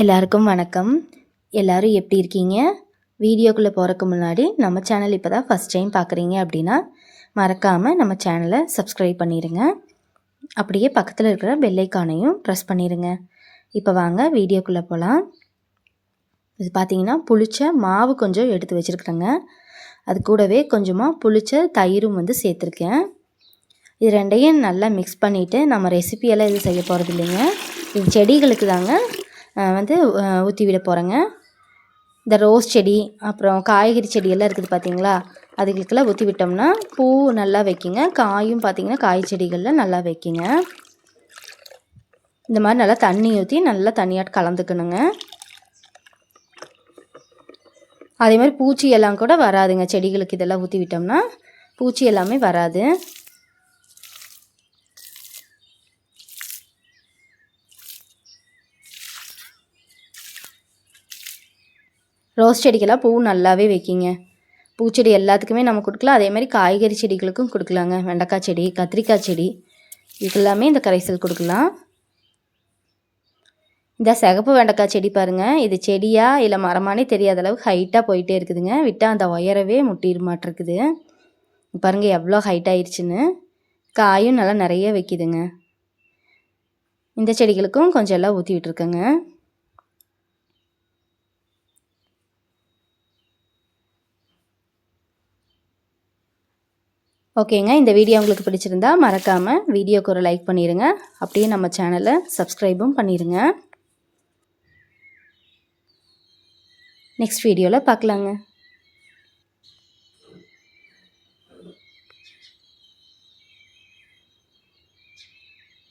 எல்லாருக்கும் வணக்கம். எல்லாரும் எப்படி இருக்கீங்க? வீடியோக்குள்ளே போகிறக்கு முன்னாடி நம்ம சேனல் இப்போ தான் ஃபஸ்ட் டைம் பார்க்குறீங்க அப்படின்னா மறக்காமல் நம்ம சேனலை சப்ஸ்கிரைப் பண்ணிடுங்க. அப்படியே பக்கத்தில் இருக்கிற பெல் ஐக்கானையும் ப்ரெஸ் பண்ணிடுங்க. இப்போ வாங்க வீடியோக்குள்ளே போகலாம். இது பார்த்திங்கன்னா புளிச்ச மாவு கொஞ்சம் எடுத்து வச்சுருக்குறேங்க. அது கூடவே கொஞ்சமாக புளிச்ச தயிரும் சேர்த்துருக்கேன். இது ரெண்டையும் நல்லா மிக்ஸ் பண்ணிவிட்டு நம்ம ரெசிபியெல்லாம் இது செய்ய போகிறது இல்லைங்க. இது செடிகளுக்கு தாங்க ஊற்றி விட போகிறேங்க. இந்த ரோஸ் செடி அப்புறம் காய்கறி செடியெல்லாம் இருக்குது பார்த்திங்களா, அதுகளுக்கெல்லாம் ஊற்றி விட்டோம்னா பூ நல்லா வைக்குங்க. காயும் பார்த்திங்கன்னா காய் செடிகளில் நல்லா வைக்குங்க. இந்த மாதிரி நல்லா தண்ணி ஊற்றி நல்லா தண்ணியாட்டு கலந்துக்கணுங்க. அதே மாதிரி பூச்சி எல்லாம் கூட வராதுங்க. செடிகளுக்கு இதெல்லாம் ஊற்றி விட்டோம்னா பூச்சி எல்லாமே வராது. ரோஸ் செடிக்கெல்லாம் பூ நல்லாவே வைக்கிங்க. பூச்செடி எல்லாத்துக்குமே நம்ம கொடுக்கலாம். அதே மாதிரி காய்கறி செடிகளுக்கும் கொடுக்கலாங்க. வெண்டைக்காய் செடி, கத்திரிக்காய் செடி இதுக்கெல்லாமே இந்த கரைசல் கொடுக்கலாம். இந்த சிகப்பு வெண்டைக்காய் செடி பாருங்கள், இது செடியா இல்லை மரமானே தெரியாத அளவுக்கு ஹைட்டாக போயிட்டே இருக்குதுங்க. விட்டால் அந்த உயரவே முட்டிட மாட்டிருக்குது. பாருங்கள் எவ்வளோ ஹைட் ஆயிடுச்சுன்னு. காயும் நல்லா நிறைய வைக்குதுங்க. இந்த செடிகளுக்கும் கொஞ்சம் எல்லாம் ஊற்றி விட்டுருக்கேங்க. ஓகேங்க, இந்த வீடியோ உங்களுக்கு பிடிச்சிருந்தா மறக்காமல் வீடியோக்கு ஒரு லைக் பண்ணிடுங்க. அப்படியே நம்ம சேனலை சப்ஸ்கிரைபும் பண்ணிடுங்க. நெக்ஸ்ட் வீடியோவில் பார்க்கலாங்க.